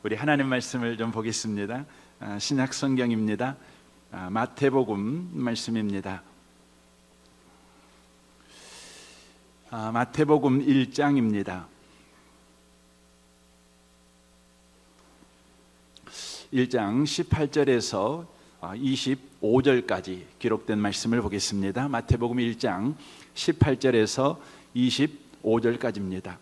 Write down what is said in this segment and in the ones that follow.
우리 하나님 말씀을 좀 보겠습니다. 신약 성경입니다. 마태복음 말씀입니다. 마태복음 1장입니다. 1장 18절에서 25절까지 기록된 말씀을 보겠습니다. 마태복음 1장 18절에서 25절까지입니다.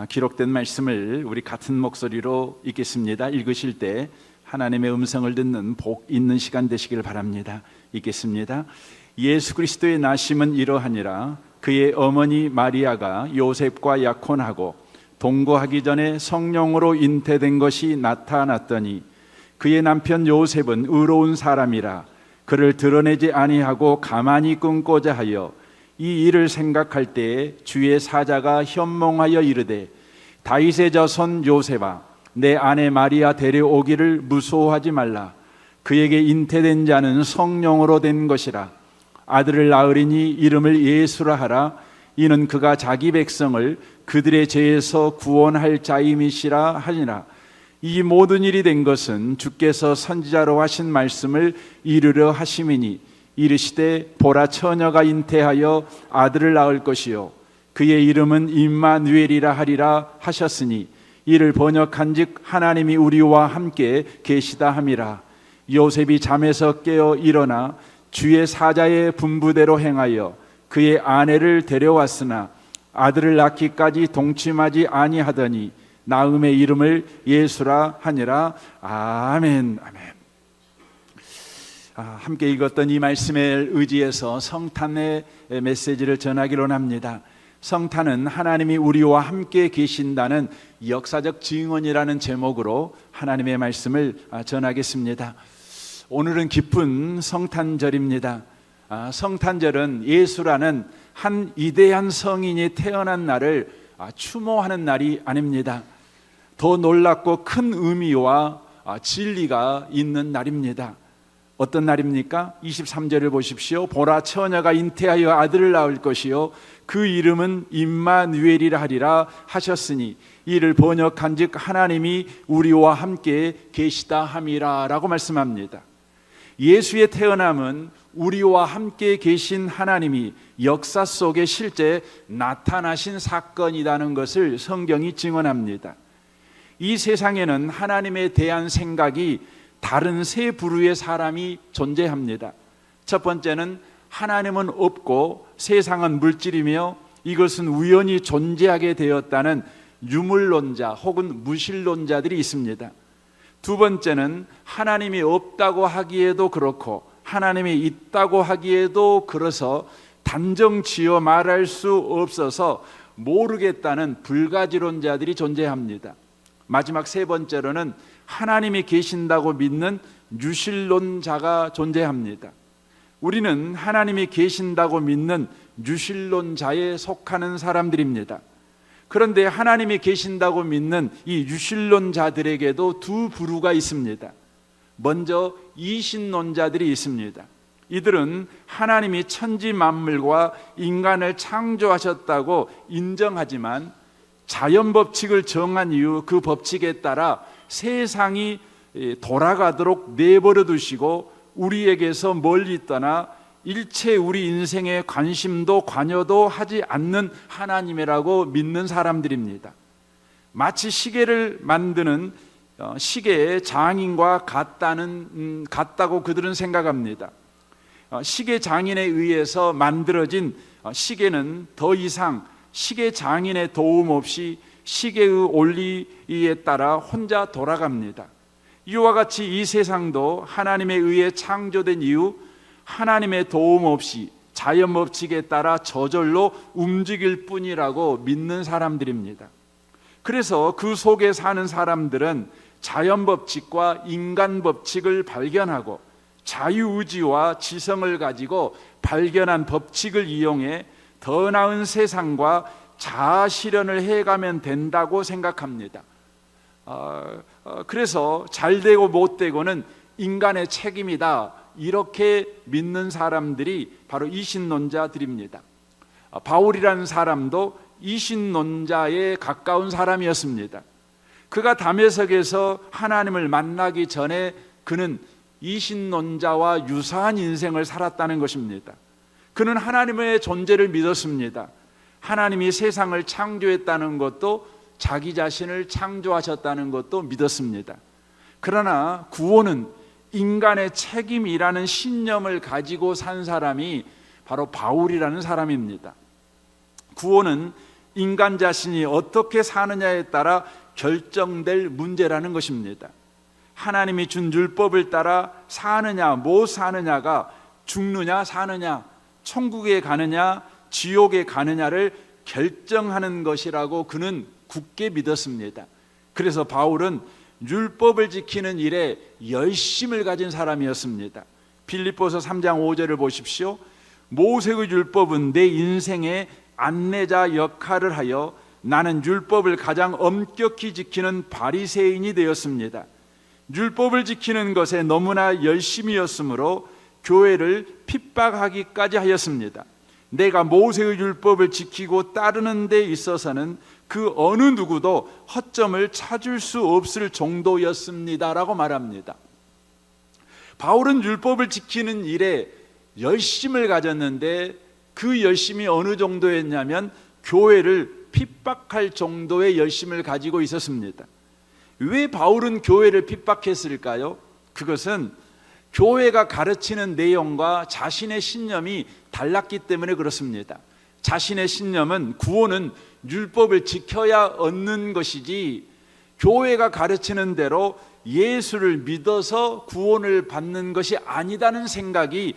기록된 말씀을 우리 같은 목소리로 읽겠습니다. 읽으실 때 하나님의 음성을 듣는 복 있는 시간 되시길 바랍니다. 읽겠습니다. 예수 그리스도의 나심은 이러하니라. 그의 어머니 마리아가 요셉과 약혼하고 동거하기 전에 성령으로 잉태된 것이 나타났더니 그의 남편 요셉은 의로운 사람이라 그를 드러내지 아니하고 가만히 끊고자 하여 이 일을 생각할 때에 주의 사자가 현몽하여 이르되 다윗의 자손 요셉아 내 아내 마리아 데려오기를 무서워하지 말라. 그에게 잉태된 자는 성령으로 된 것이라. 아들을 낳으리니 이름을 예수라 하라. 이는 그가 자기 백성을 그들의 죄에서 구원할 자임이시라 하니라. 이 모든 일이 된 것은 주께서 선지자로 하신 말씀을 이루려 하심이니 이르시되 보라 처녀가 잉태하여 아들을 낳을 것이요 그의 이름은 임마누엘이라 하리라 하셨으니 이를 번역한즉 하나님이 우리와 함께 계시다 함이라. 요셉이 잠에서 깨어 일어나 주의 사자의 분부대로 행하여 그의 아내를 데려왔으나 아들을 낳기까지 동침하지 아니하더니 나음의 이름을 예수라 하니라. 아멘. 아멘. 함께 읽었던 이 말씀에 의지해서 성탄의 메시지를 전하기로 합니다. 성탄은 하나님이 우리와 함께 계신다는 역사적 증언이라는 제목으로 하나님의 말씀을 전하겠습니다. 오늘은 기쁜 성탄절입니다. 성탄절은 예수라는 한 위대한 성인이 태어난 날을 추모하는 날이 아닙니다. 더 놀랍고 큰 의미와 진리가 있는 날입니다. 어떤 날입니까? 23절을 보십시오. 보라 처녀가 잉태하여 아들을 낳을 것이요 그 이름은 임마누엘이라 하리라 하셨으니 이를 번역한즉 하나님이 우리와 함께 계시다 함이라 라고 말씀합니다. 예수의 태어남은 우리와 함께 계신 하나님이 역사 속에 실제 나타나신 사건이라는 것을 성경이 증언합니다. 이 세상에는 하나님에 대한 생각이 다른 세 부류의 사람이 존재합니다. 첫 번째는 하나님은 없고 세상은 물질이며 이것은 우연히 존재하게 되었다는 유물론자 혹은 무신론자들이 있습니다. 두 번째는 하나님이 없다고 하기에도 그렇고 하나님이 있다고 하기에도 그래서 단정 지어 말할 수 없어서 모르겠다는 불가지론자들이 존재합니다. 마지막 세 번째로는 하나님이 계신다고 믿는 유실론자가 존재합니다. 우리는 하나님이 계신다고 믿는 유실론자에 속하는 사람들입니다. 그런데 하나님이 계신다고 믿는 이 유실론자들에게도 두 부류가 있습니다. 먼저 이신론자들이 있습니다. 이들은 하나님이 천지 만물과 인간을 창조하셨다고 인정하지만 자연 법칙을 정한 이후 그 법칙에 따라 세상이 돌아가도록 내버려 두시고 우리에게서 멀리 떠나 일체 우리 인생에 관심도 관여도 하지 않는 하나님이라고 믿는 사람들입니다. 마치 시계를 만드는 시계의 장인과 같다고 그들은 생각합니다. 시계 장인에 의해서 만들어진 시계는 더 이상 시계 장인의 도움 없이 시계의 원리에 따라 혼자 돌아갑니다. 이와 같이 이 세상도 하나님에 의해 창조된 이후 하나님의 도움 없이 자연 법칙에 따라 저절로 움직일 뿐이라고 믿는 사람들입니다. 그래서 그 속에 사는 사람들은 자연 법칙과 인간 법칙을 발견하고 자유의지와 지성을 가지고 발견한 법칙을 이용해 더 나은 세상과 자아 실현을 해가면 된다고 생각합니다. 그래서 잘되고 못되고는 인간의 책임이다 이렇게 믿는 사람들이 바로 이신론자들입니다. 바울이라는 사람도 이신론자에 가까운 사람이었습니다. 그가 다메섹에서 하나님을 만나기 전에 그는 이신론자와 유사한 인생을 살았다는 것입니다. 그는 하나님의 존재를 믿었습니다. 하나님이 세상을 창조했다는 것도 자기 자신을 창조하셨다는 것도 믿었습니다. 그러나 구원은 인간의 책임이라는 신념을 가지고 산 사람이 바로 바울이라는 사람입니다. 구원은 인간 자신이 어떻게 사느냐에 따라 결정될 문제라는 것입니다. 하나님이 준 율법을 따라 사느냐 못 사느냐가 죽느냐 사느냐, 천국에 가느냐 지옥에 가느냐를 결정하는 것이라고 그는 굳게 믿었습니다. 그래서 바울은 율법을 지키는 일에 열심을 가진 사람이었습니다. 빌립보서 3장 5절을 보십시오. 모세의 율법은 내 인생의 안내자 역할을 하여 나는 율법을 가장 엄격히 지키는 바리새인이 되었습니다. 율법을 지키는 것에 너무나 열심이었으므로 교회를 핍박하기까지 하였습니다. 내가 모세의 율법을 지키고 따르는 데 있어서는 그 어느 누구도 허점을 찾을 수 없을 정도였습니다라고 말합니다. 바울은 율법을 지키는 일에 열심을 가졌는데 그 열심이 어느 정도였냐면 교회를 핍박할 정도의 열심을 가지고 있었습니다. 왜 바울은 교회를 핍박했을까요? 그것은 교회가 가르치는 내용과 자신의 신념이 달랐기 때문에 그렇습니다. 자신의 신념은 구원은 율법을 지켜야 얻는 것이지 교회가 가르치는 대로 예수를 믿어서 구원을 받는 것이 아니다는 생각이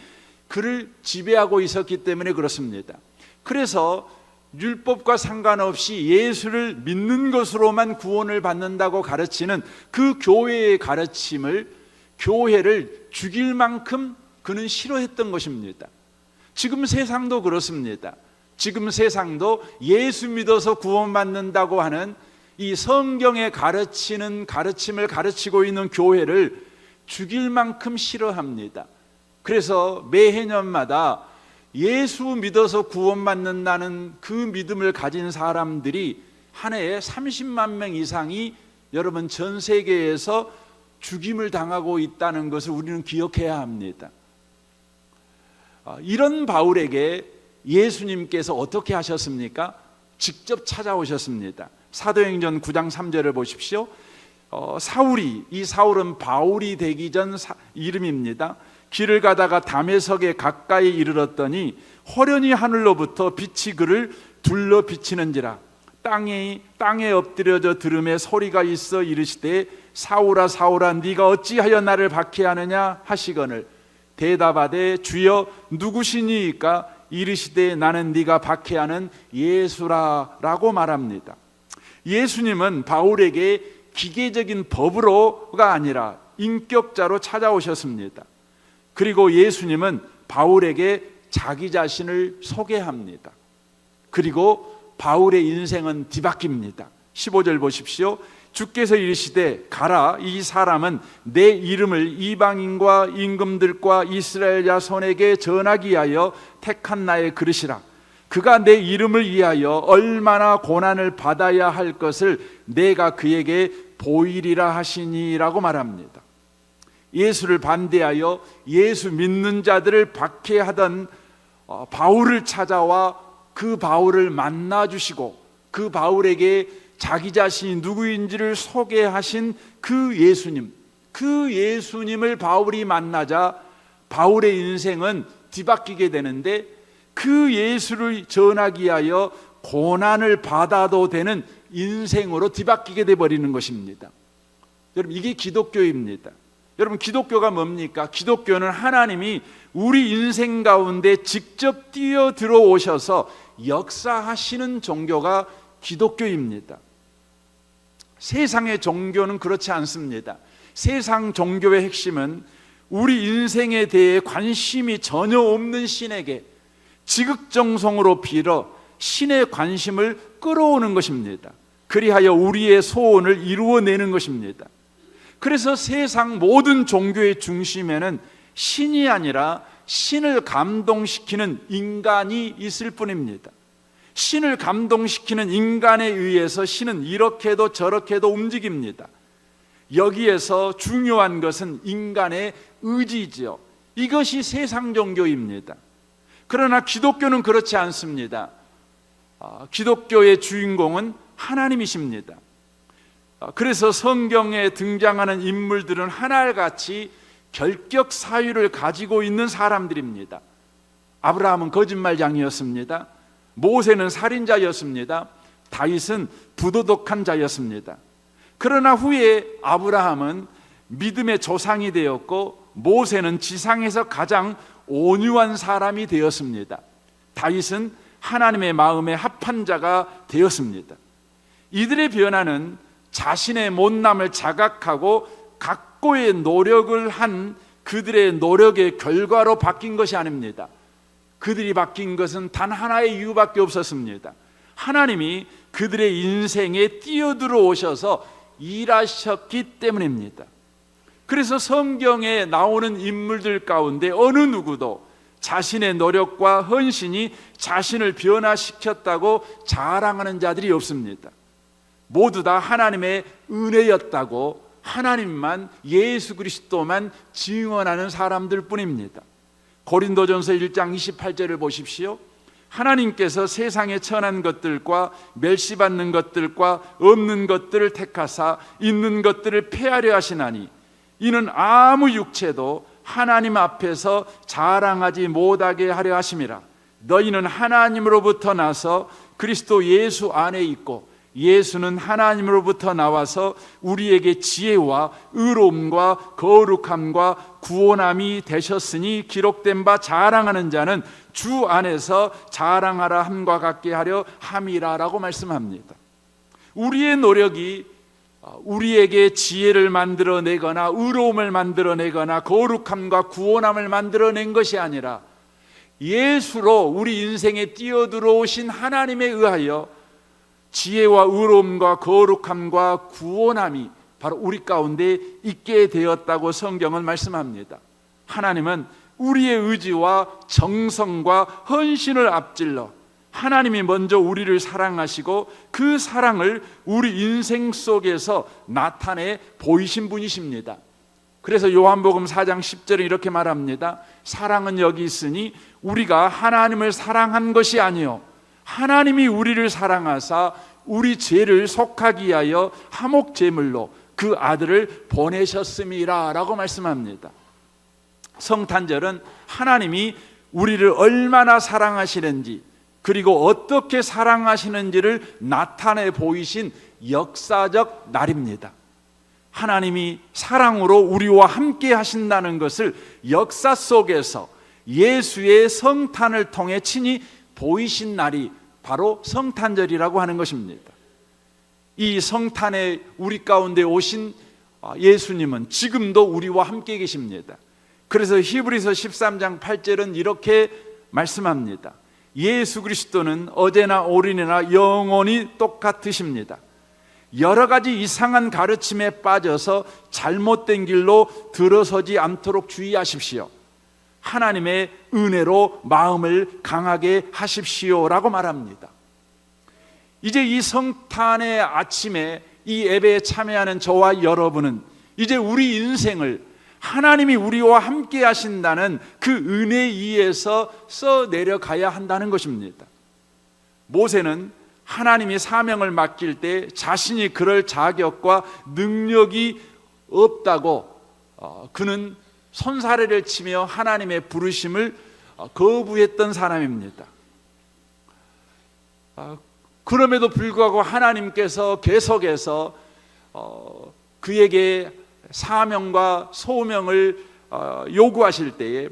그를 지배하고 있었기 때문에 그렇습니다. 그래서 율법과 상관없이 예수를 믿는 것으로만 구원을 받는다고 가르치는 그 교회의 가르침을, 교회를 죽일 만큼 그는 싫어했던 것입니다. 지금 세상도 그렇습니다. 지금 세상도 예수 믿어서 구원받는다고 하는 이 성경에 가르치는 가르침을 가르치고 있는 교회를 죽일 만큼 싫어합니다. 그래서 매해년마다 예수 믿어서 구원받는다는 그 믿음을 가진 사람들이 한 해에 30만 명 이상이 여러분 전 세계에서 죽임을 당하고 있다는 것을 우리는 기억해야 합니다. 이런 바울에게 예수님께서 어떻게 하셨습니까? 직접 찾아오셨습니다. 사도행전 9장 3절을 보십시오. 이 사울은 바울이 되기 전 이름입니다. 길을 가다가 다메섹에 가까이 이르렀더니 호련히 하늘로부터 빛이 그를 둘러 비치는지라. 땅에 엎드려져 들음에 소리가 있어 이르시되 사울아 사울아 네가 어찌하여 나를 박해하느냐 하시거늘 대답하되 주여 누구시니이까 이르시되 나는 네가 박해하는 예수라라고 말합니다. 예수님은 바울에게 기계적인 법으로가 아니라 인격자로 찾아오셨습니다. 그리고 예수님은 바울에게 자기 자신을 소개합니다. 그리고 바울의 인생은 뒤바뀝니다. 15절 보십시오. 주께서 이르시되 가라, 이 사람은 내 이름을 이방인과 임금들과 이스라엘 자손에게 전하기 위하여 택한 나의 그릇이라. 그가 내 이름을 위하여 얼마나 고난을 받아야 할 것을 내가 그에게 보이리라 하시니라고 말합니다. 예수를 반대하여 예수 믿는 자들을 박해하던 바울을 찾아와 그 바울을 만나주시고 그 바울에게 자기 자신이 누구인지를 소개하신 그 예수님을 바울이 만나자 바울의 인생은 뒤바뀌게 되는데 그 예수를 전하기 위하여 고난을 받아도 되는 인생으로 뒤바뀌게 되어버리는 것입니다. 여러분, 이게 기독교입니다. 여러분, 기독교가 뭡니까? 기독교는 하나님이 우리 인생 가운데 직접 뛰어 들어오셔서 역사하시는 종교가 기독교입니다. 세상의 종교는 그렇지 않습니다. 세상 종교의 핵심은 우리 인생에 대해 관심이 전혀 없는 신에게 지극정성으로 빌어 신의 관심을 끌어오는 것입니다. 그리하여 우리의 소원을 이루어내는 것입니다. 그래서 세상 모든 종교의 중심에는 신이 아니라 신을 감동시키는 인간이 있을 뿐입니다. 신을 감동시키는 인간에 의해서 신은 이렇게도 저렇게도 움직입니다. 여기에서 중요한 것은 인간의 의지죠. 이것이 세상 종교입니다. 그러나 기독교는 그렇지 않습니다. 기독교의 주인공은 하나님이십니다. 그래서 성경에 등장하는 인물들은 하나같이 결격 사유를 가지고 있는 사람들입니다. 아브라함은 거짓말장이었습니다. 모세는 살인자였습니다. 다윗은 부도덕한 자였습니다. 그러나 후에 아브라함은 믿음의 조상이 되었고 모세는 지상에서 가장 온유한 사람이 되었습니다. 다윗은 하나님의 마음에 합한 자가 되었습니다. 이들의 변화는 자신의 못남을 자각하고 각고의 노력을 한 그들의 노력의 결과로 바뀐 것이 아닙니다. 그들이 바뀐 것은 단 하나의 이유밖에 없었습니다. 하나님이 그들의 인생에 뛰어들어오셔서 일하셨기 때문입니다. 그래서 성경에 나오는 인물들 가운데 어느 누구도 자신의 노력과 헌신이 자신을 변화시켰다고 자랑하는 자들이 없습니다. 모두 다 하나님의 은혜였다고 하나님만, 예수 그리스도만 증언하는 사람들 뿐입니다. 고린도전서 1장 28절을 보십시오. 하나님께서 세상에 천한 것들과 멸시받는 것들과 없는 것들을 택하사 있는 것들을 폐하려 하시나니 이는 아무 육체도 하나님 앞에서 자랑하지 못하게 하려 하심이라. 너희는 하나님으로부터 나서 그리스도 예수 안에 있고 예수는 하나님으로부터 나와서 우리에게 지혜와 의로움과 거룩함과 구원함이 되셨으니 기록된 바 자랑하는 자는 주 안에서 자랑하라 함과 같게 하려 함이라라고 말씀합니다. 우리의 노력이 우리에게 지혜를 만들어내거나 의로움을 만들어내거나 거룩함과 구원함을 만들어낸 것이 아니라 예수로 우리 인생에 뛰어들어오신 하나님에 의하여 지혜와 의로움과 거룩함과 구원함이 바로 우리 가운데 있게 되었다고 성경은 말씀합니다. 하나님은 우리의 의지와 정성과 헌신을 앞질러 하나님이 먼저 우리를 사랑하시고 그 사랑을 우리 인생 속에서 나타내 보이신 분이십니다. 그래서 요한복음 4장 10절에 이렇게 말합니다. 사랑은 여기 있으니 우리가 하나님을 사랑한 것이 아니요 하나님이 우리를 사랑하사 우리 죄를 속하기 위하여 화목 제물로 그 아들을 보내셨음이라 라고 말씀합니다. 성탄절은 하나님이 우리를 얼마나 사랑하시는지 그리고 어떻게 사랑하시는지를 나타내 보이신 역사적 날입니다. 하나님이 사랑으로 우리와 함께 하신다는 것을 역사 속에서 예수의 성탄을 통해 친히 보이신 날이 바로 성탄절이라고 하는 것입니다. 이 성탄에 우리 가운데 오신 예수님은 지금도 우리와 함께 계십니다. 그래서 히브리서 13장 8절은 이렇게 말씀합니다. 예수 그리스도는 어제나 오늘이나 영원히 똑같으십니다. 여러 가지 이상한 가르침에 빠져서 잘못된 길로 들어서지 않도록 주의하십시오. 하나님의 은혜로 마음을 강하게 하십시오라고 말합니다. 이제 이 성탄의 아침에 이 예배에 참여하는 저와 여러분은 이제 우리 인생을 하나님이 우리와 함께 하신다는 그 은혜에 의해서 써내려가야 한다는 것입니다. 모세는 하나님이 사명을 맡길 때 자신이 그럴 자격과 능력이 없다고 그는 손사래를 치며 하나님의 부르심을 거부했던 사람입니다. 그럼에도 불구하고 하나님께서 계속해서 그에게 사명과 소명을 요구하실 때에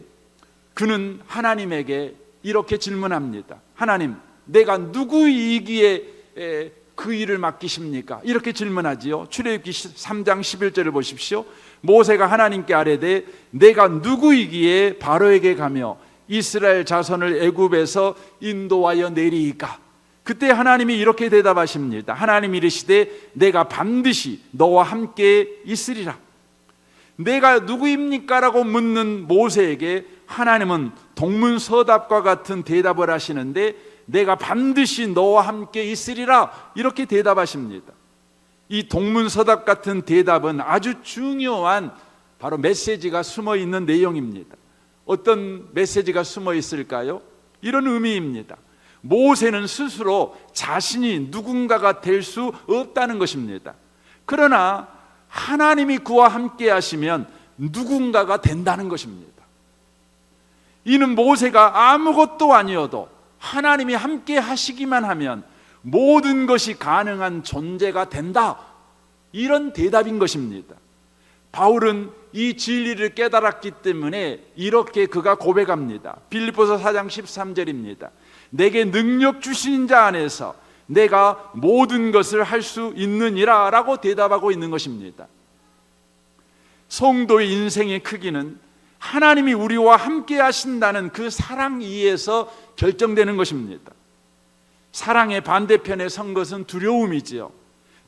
그는 하나님에게 이렇게 질문합니다. 하나님, 내가 누구이기에 그 일을 맡기십니까? 이렇게 질문하지요. 출애굽기 3장 11절을 보십시오. 모세가 하나님께 아뢰되 내가 누구이기에 바로에게 가며 이스라엘 자손을 애굽에서 인도하여 내리이까? 그때 하나님이 이렇게 대답하십니다. 하나님이 이르시되 내가 반드시 너와 함께 있으리라. 내가 누구입니까? 라고 묻는 모세에게 하나님은 동문서답과 같은 대답을 하시는데 내가 반드시 너와 함께 있으리라 이렇게 대답하십니다. 이 동문서답 같은 대답은 아주 중요한 바로 메시지가 숨어 있는 내용입니다. 어떤 메시지가 숨어 있을까요? 이런 의미입니다. 모세는 스스로 자신이 누군가가 될 수 없다는 것입니다. 그러나 하나님이 그와 함께 하시면 누군가가 된다는 것입니다. 이는 모세가 아무것도 아니어도 하나님이 함께 하시기만 하면 모든 것이 가능한 존재가 된다, 이런 대답인 것입니다. 바울은 이 진리를 깨달았기 때문에 이렇게 그가 고백합니다. 빌립보서 4장 13절입니다. 내게 능력 주신 자 안에서 내가 모든 것을 할 수 있느니라 라고 대답하고 있는 것입니다. 성도의 인생의 크기는 하나님이 우리와 함께 하신다는 그 사랑 이에서 결정되는 것입니다. 사랑의 반대편에 선 것은 두려움이지요.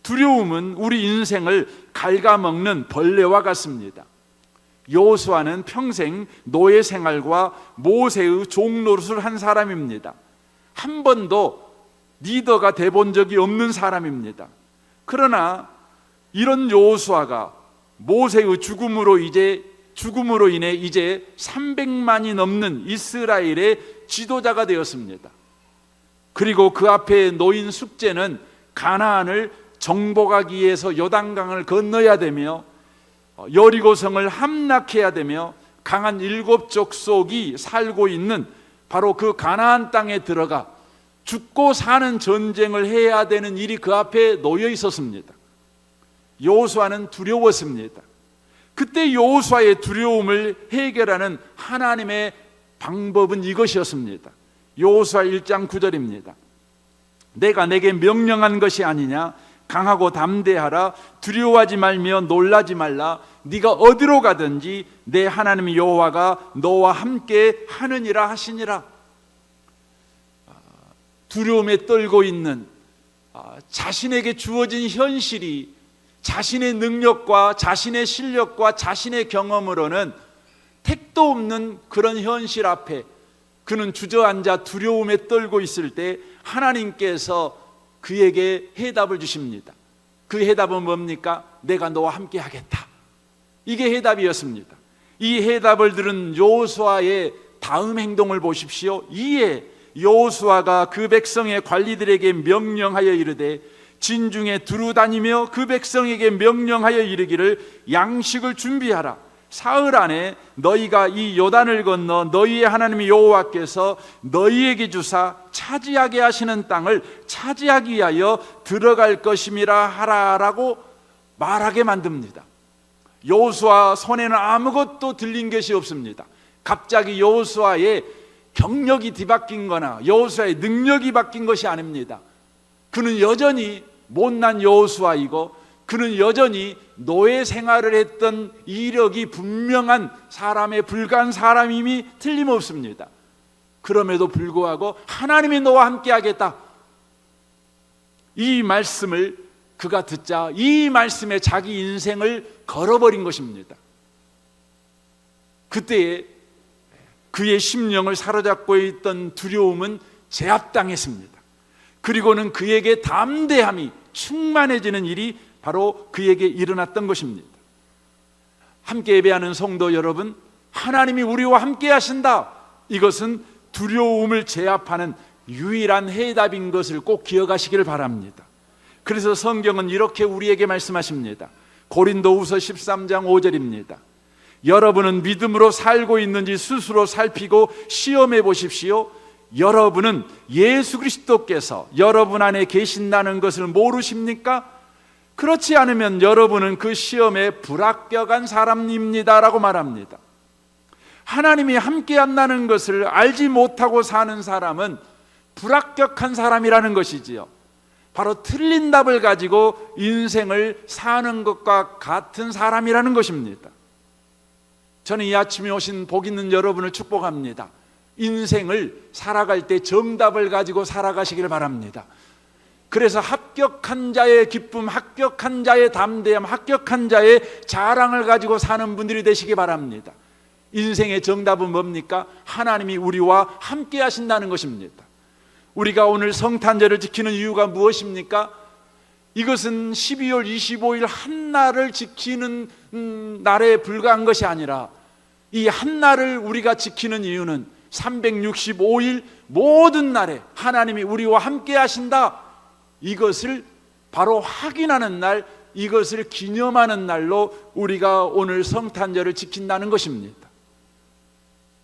두려움은 우리 인생을 갉아먹는 벌레와 같습니다. 여호수아는 평생 노예 생활과 모세의 종노릇을 한 사람입니다. 한 번도 리더가 돼본 적이 없는 사람입니다. 그러나 이런 여호수아가 모세의 죽음으로 인해 이제 300만이 넘는 이스라엘의 지도자가 되었습니다. 그리고 그 앞에 놓인 숙제는 가나안을 정복하기 위해서 요단강을 건너야 되며 여리고성을 함락해야 되며 강한 7 족속이 살고 있는 바로 그 가나안 땅에 들어가 죽고 사는 전쟁을 해야 되는 일이 그 앞에 놓여 있었습니다. 여호수아는 두려웠습니다. 그때 여호수아의 두려움을 해결하는 하나님의 방법은 이것이었습니다. 여호수아 1장 9절입니다. 내가 내게 명령한 것이 아니냐? 강하고 담대하라. 두려워하지 말며 놀라지 말라. 네가 어디로 가든지 내 하나님 여호와가 너와 함께 하느니라 하시니라. 두려움에 떨고 있는 자신에게 주어진 현실이 자신의 능력과 자신의 실력과 자신의 경험으로는 택도 없는 그런 현실 앞에 그는 주저앉아 두려움에 떨고 있을 때 하나님께서 그에게 해답을 주십니다. 그 해답은 뭡니까? 내가 너와 함께 하겠다. 이게 해답이었습니다. 이 해답을 들은 여호수아의 다음 행동을 보십시오. 이에 여호수아가 그 백성의 관리들에게 명령하여 이르되 진중에 두루 다니며 그 백성에게 명령하여 이르기를 양식을 준비하라. 사흘 안에 너희가 이 요단을 건너 너희의 하나님 여호와께서 너희에게 주사 차지하게 하시는 땅을 차지하기 위하여 들어갈 것임이라 하라라고 말하게 만듭니다. 여호수아 손에는 아무것도 들린 것이 없습니다. 갑자기 여호수아의 경력이 뒤바뀐 거나 여호수아의 능력이 바뀐 것이 아닙니다. 그는 여전히 못난 여호수아이고 그는 여전히 노예 생활을 했던 이력이 분명한 사람에 불과한 사람임이 틀림없습니다. 그럼에도 불구하고 하나님이 너와 함께 하겠다, 이 말씀을 그가 듣자 이 말씀에 자기 인생을 걸어버린 것입니다. 그때에 그의 심령을 사로잡고 있던 두려움은 제압당했습니다. 그리고는 그에게 담대함이 충만해지는 일이 바로 그에게 일어났던 것입니다. 함께 예배하는 성도 여러분, 하나님이 우리와 함께 하신다, 이것은 두려움을 제압하는 유일한 해답인 것을 꼭 기억하시길 바랍니다. 그래서 성경은 이렇게 우리에게 말씀하십니다. 고린도후서 13장 5절입니다. 여러분은 믿음으로 살고 있는지 스스로 살피고 시험해 보십시오. 여러분은 예수 그리스도께서 여러분 안에 계신다는 것을 모르십니까? 그렇지 않으면 여러분은 그 시험에 불합격한 사람입니다 라고 말합니다. 하나님이 함께 한다는 것을 알지 못하고 사는 사람은 불합격한 사람이라는 것이지요. 바로 틀린 답을 가지고 인생을 사는 것과 같은 사람이라는 것입니다. 저는 이 아침에 오신 복 있는 여러분을 축복합니다. 인생을 살아갈 때 정답을 가지고 살아가시길 바랍니다. 그래서 합격한 자의 기쁨, 합격한 자의 담대함, 합격한 자의 자랑을 가지고 사는 분들이 되시기 바랍니다. 인생의 정답은 뭡니까? 하나님이 우리와 함께 하신다는 것입니다. 우리가 오늘 성탄절을 지키는 이유가 무엇입니까? 이것은 12월 25일 한날을 지키는 날에 불과한 것이 아니라 이 한날을 우리가 지키는 이유는 365일 모든 날에 하나님이 우리와 함께 하신다, 이것을 바로 확인하는 날, 이것을 기념하는 날로 우리가 오늘 성탄절을 지킨다는 것입니다.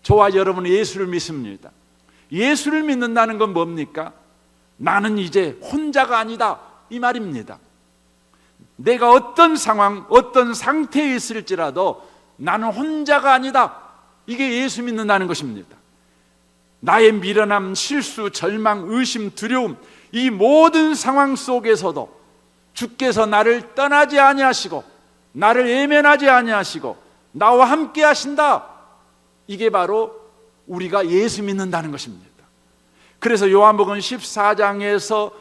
저와 여러분은 예수를 믿습니다. 예수를 믿는다는 건 뭡니까? 나는 이제 혼자가 아니다, 이 말입니다. 내가 어떤 상황, 어떤 상태에 있을지라도 나는 혼자가 아니다, 이게 예수 믿는다는 것입니다. 나의 미련함, 실수, 절망, 의심, 두려움, 이 모든 상황 속에서도 주께서 나를 떠나지 아니하시고 나를 외면하지 아니하시고 나와 함께 하신다, 이게 바로 우리가 예수 믿는다는 것입니다. 그래서 요한복음 14장에서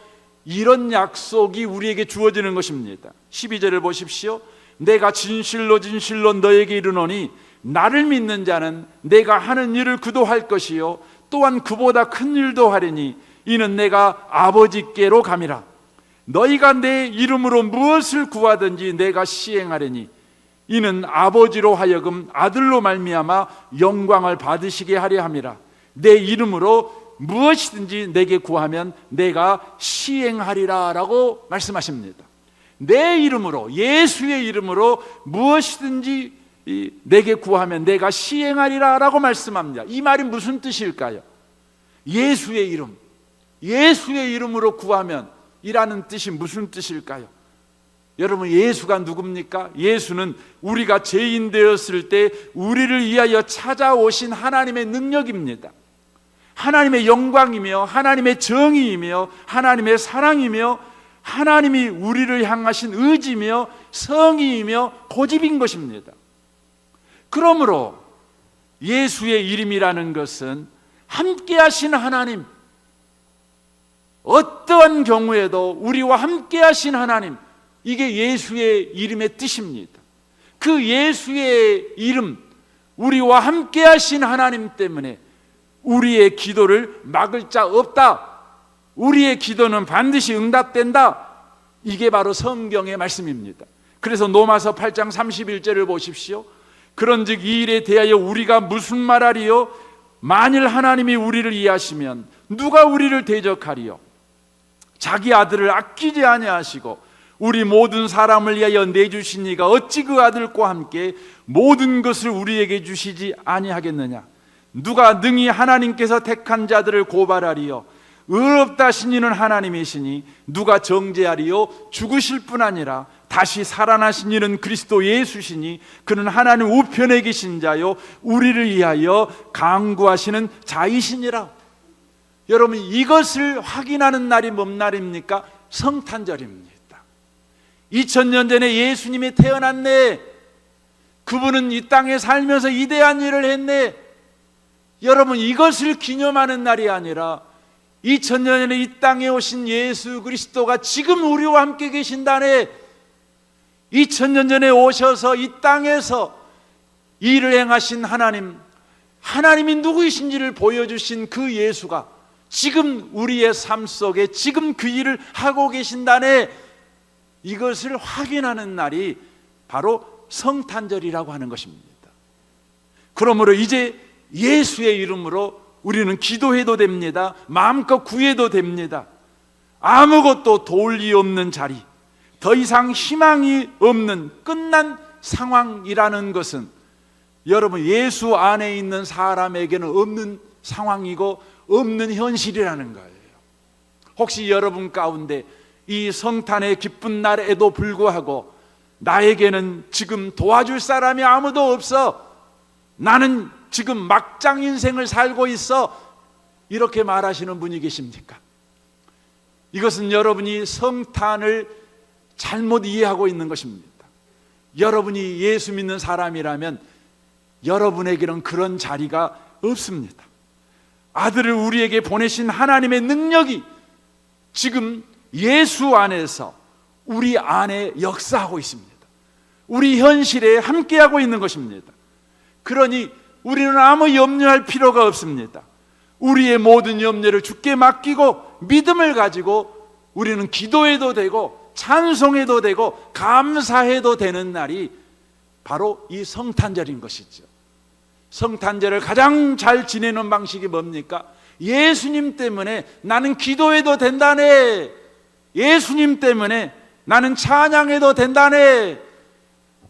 이런 약속이 우리에게 주어지는 것입니다. 12절을 보십시오. 내가 진실로 진실로 너에게 이르노니 나를 믿는 자는 내가 하는 일을 그도 할 것이요 또한 그보다 큰 일도 하리니 이는 내가 아버지께로 감이라. 너희가 내 이름으로 무엇을 구하든지 내가 시행하리니 이는 아버지로 하여금 아들로 말미암아 영광을 받으시게 하려 함이라. 내 이름으로 무엇이든지 내게 구하면 내가 시행하리라 라고 말씀하십니다. 내 이름으로, 예수의 이름으로 무엇이든지 내게 구하면 내가 시행하리라 라고 말씀합니다. 이 말이 무슨 뜻일까요? 예수의 이름, 예수의 이름으로 구하면 이라는 뜻이 무슨 뜻일까요? 여러분, 예수가 누굽니까? 예수는 우리가 죄인 되었을 때 우리를 위하여 찾아오신 하나님의 능력입니다. 하나님의 영광이며 하나님의 정의이며 하나님의 사랑이며 하나님이 우리를 향하신 의지며 성의이며 고집인 것입니다. 그러므로 예수의 이름이라는 것은 함께 하신 하나님, 어떠한 경우에도 우리와 함께 하신 하나님, 이게 예수의 이름의 뜻입니다. 그 예수의 이름, 우리와 함께 하신 하나님 때문에 우리의 기도를 막을 자 없다, 우리의 기도는 반드시 응답된다, 이게 바로 성경의 말씀입니다. 그래서 로마서 8장 31절을 보십시오. 그런즉 이 일에 대하여 우리가 무슨 말하리요? 만일 하나님이 우리를 이해하시면 누가 우리를 대적하리요? 자기 아들을 아끼지 아니하시고 우리 모든 사람을 위하여 내주신 이가 어찌 그 아들과 함께 모든 것을 우리에게 주시지 아니하겠느냐? 누가 능히 하나님께서 택한 자들을 고발하리요? 의롭다 하신 이는 하나님이시니 누가 정죄하리요? 죽으실 뿐 아니라 다시 살아나신 이는 그리스도 예수시니 그는 하나님 우편에 계신 자요 우리를 위하여 강구하시는 자이시니라. 여러분, 이것을 확인하는 날이 뭔 날입니까? 성탄절입니다. 2000년 전에 예수님이 태어났네. 그분은 이 땅에 살면서 위대한 일을 했네. 여러분, 이것을 기념하는 날이 아니라 2000년 전에 이 땅에 오신 예수 그리스도가 지금 우리와 함께 계신다네. 2000년 전에 오셔서 이 땅에서 일을 행하신 하나님, 하나님이 누구이신지를 보여주신 그 예수가 지금 우리의 삶 속에 지금 그 일을 하고 계신다네. 이것을 확인하는 날이 바로 성탄절이라고 하는 것입니다. 그러므로 이제 예수의 이름으로 우리는 기도해도 됩니다. 마음껏 구해도 됩니다. 아무것도 도울 리 없는 자리, 더 이상 희망이 없는 끝난 상황이라는 것은 여러분, 예수 안에 있는 사람에게는 없는 상황이고 없는 현실이라는 거예요. 혹시 여러분 가운데 이 성탄의 기쁜 날에도 불구하고 나에게는 지금 도와줄 사람이 아무도 없어, 나는 지금 막장 인생을 살고 있어, 이렇게 말하시는 분이 계십니까? 이것은 여러분이 성탄을 잘못 이해하고 있는 것입니다. 여러분이 예수 믿는 사람이라면 여러분에게는 그런 자리가 없습니다. 아들을 우리에게 보내신 하나님의 능력이 지금 예수 안에서 우리 안에 역사하고 있습니다. 우리 현실에 함께하고 있는 것입니다. 그러니 우리는 아무 염려할 필요가 없습니다. 우리의 모든 염려를 주께 맡기고 믿음을 가지고 우리는 기도해도 되고 찬송해도 되고 감사해도 되는 날이 바로 이 성탄절인 것이죠. 성탄절을 가장 잘 지내는 방식이 뭡니까? 예수님 때문에 나는 기도해도 된다네. 예수님 때문에 나는 찬양해도 된다네.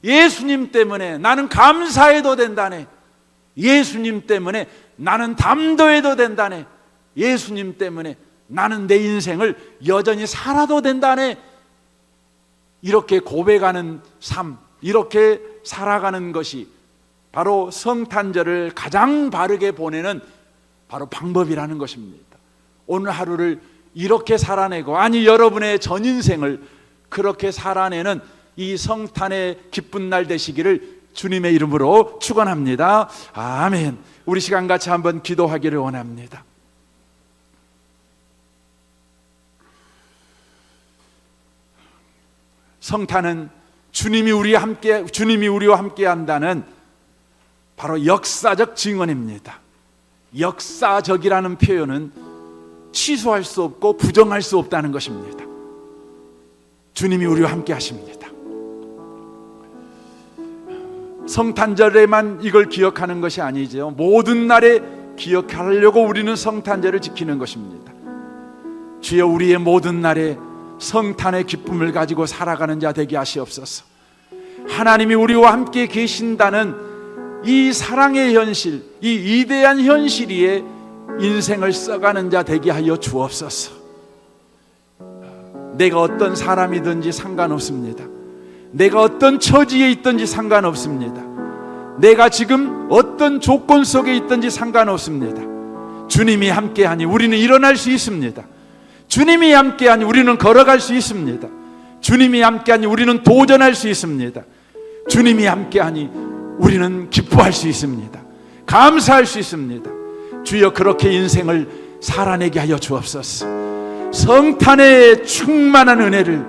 예수님 때문에 나는 감사해도 된다네. 예수님 때문에 나는 담도해도 된다네. 예수님 때문에 나는 내 인생을 여전히 살아도 된다네. 이렇게 고백하는 삶, 이렇게 살아가는 것이 바로 성탄절을 가장 바르게 보내는 바로 방법이라는 것입니다. 오늘 하루를 이렇게 살아내고, 아니 여러분의 전 인생을 그렇게 살아내는 이 성탄의 기쁜 날 되시기를 주님의 이름으로 축원합니다. 아멘. 우리 시간 같이 한번 기도하기를 원합니다. 성탄은 주님이 우리와 함께 한다는 바로 역사적 증언입니다. 역사적이라는 표현은 취소할 수 없고 부정할 수 없다는 것입니다. 주님이 우리와 함께 하십니다. 성탄절에만 이걸 기억하는 것이 아니죠. 모든 날에 기억하려고 우리는 성탄절을 지키는 것입니다. 주여, 우리의 모든 날에 성탄의 기쁨을 가지고 살아가는 자 되게 하시옵소서. 하나님이 우리와 함께 계신다는 이 사랑의 현실, 이 위대한 현실 위에 인생을 써가는 자 되게 하여 주옵소서. 내가 어떤 사람이든지 상관없습니다. 내가 어떤 처지에 있든지 상관없습니다. 내가 지금 어떤 조건 속에 있든지 상관없습니다. 주님이 함께하니 우리는 일어날 수 있습니다. 주님이 함께하니 우리는 걸어갈 수 있습니다. 주님이 함께하니 우리는 도전할 수 있습니다. 주님이 함께하니 우리는 기뻐할 수 있습니다. 감사할 수 있습니다. 주여, 그렇게 인생을 살아내게 하여 주옵소서. 성탄의 충만한 은혜를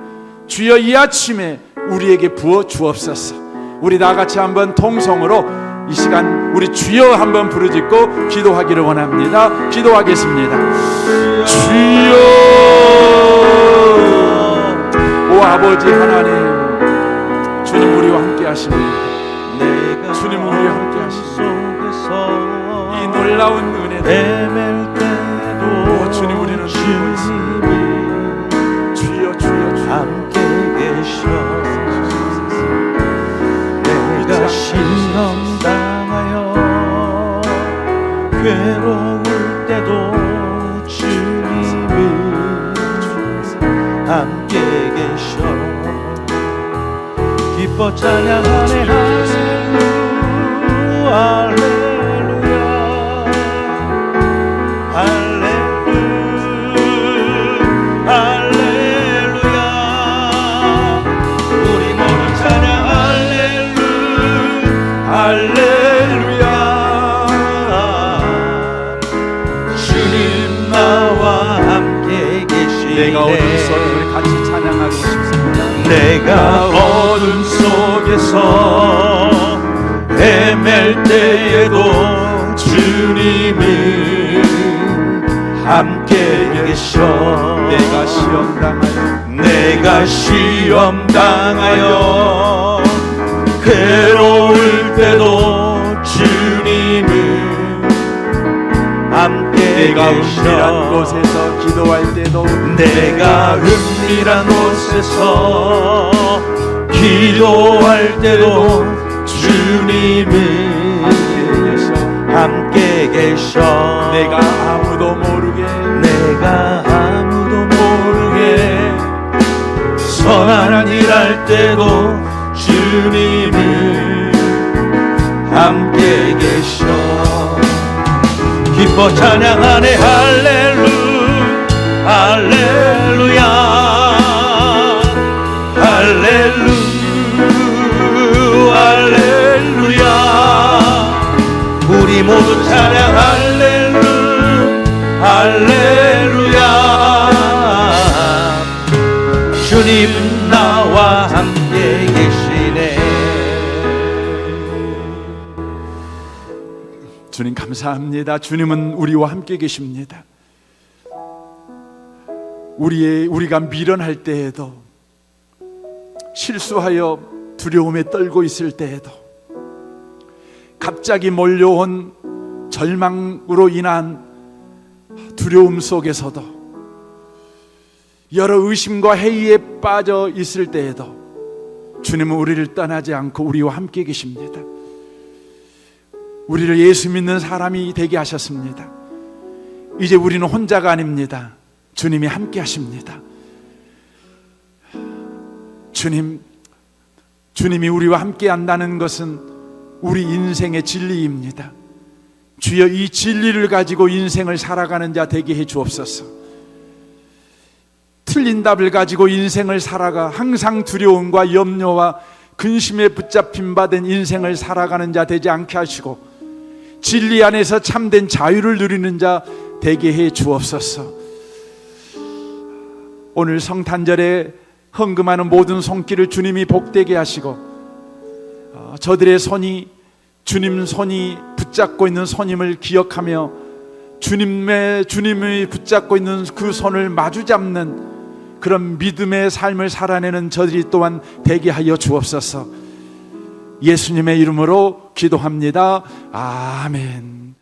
주여 이 아침에 우리에게 부어 주옵소서. 우리 다같이 한번 통성으로 이 시간 우리 주여 한번 부르짖고 기도하기를 원합니다. 기도하겠습니다. 주여, 오 아버지 하나님, 주님 우리와 함께 하십니다. 주님 우리와 함께 하십니다. 이 놀라운 은혜를 오 주님, 우리는 주고 있습니다. 주여 주여 주여 함께 계셔. 내가 시험 당하여 괴로울 때도 주님은 함께 계셔. 기뻐 찬양하네 할렐루야 할렐루야 할렐루야. 우리 모두 찬양 할렐루야. 주님 나와 함께 계시네. 내가 어둠 속에 같이 찬양하고 싶습니다. 내가 어둠 속에서 헤맬 때에도 주님은 함께 계셔. 내가 시험 당하여 괴로울 때도 주님은 함께 내가 계셔. 은밀한 곳에서 기도할 때도 내가 은밀한 곳에서 기도할 때도 주님은 함께 계셔. 내가 아무도 모르게 선한 일 할 때도 주님은 함께 계셔. 기뻐 찬양하네 할렐루야 할렐루야. 우리 모두 찬양 할렐루야. 주님 나와 함께 계시네. 주님 감사합니다. 주님은 우리와 함께 계십니다. 우리가 미련할 때에도, 실수하여 두려움에 떨고 있을 때에도, 갑자기 몰려온 절망으로 인한 두려움 속에서도, 여러 의심과 회의에 빠져 있을 때에도 주님은 우리를 떠나지 않고 우리와 함께 계십니다. 우리를 예수 믿는 사람이 되게 하셨습니다. 이제 우리는 혼자가 아닙니다. 주님이 함께 하십니다. 주님이 우리와 함께 한다는 것은 우리 인생의 진리입니다. 주여, 이 진리를 가지고 인생을 살아가는 자 되게 해 주옵소서. 틀린 답을 가지고 인생을 살아가 항상 두려움과 염려와 근심에 붙잡힌 바 된 인생을 살아가는 자 되지 않게 하시고, 진리 안에서 참된 자유를 누리는 자 되게 해 주옵소서. 오늘 성탄절에 헌금하는 모든 손길을 주님이 복되게 하시고, 저들의 손이 주님 손이 붙잡고 있는 손임을 기억하며 주님이 붙잡고 있는 그 손을 마주 잡는 그런 믿음의 삶을 살아내는 저들이 또한 되게 하여 주옵소서. 예수님의 이름으로 기도합니다. 아멘.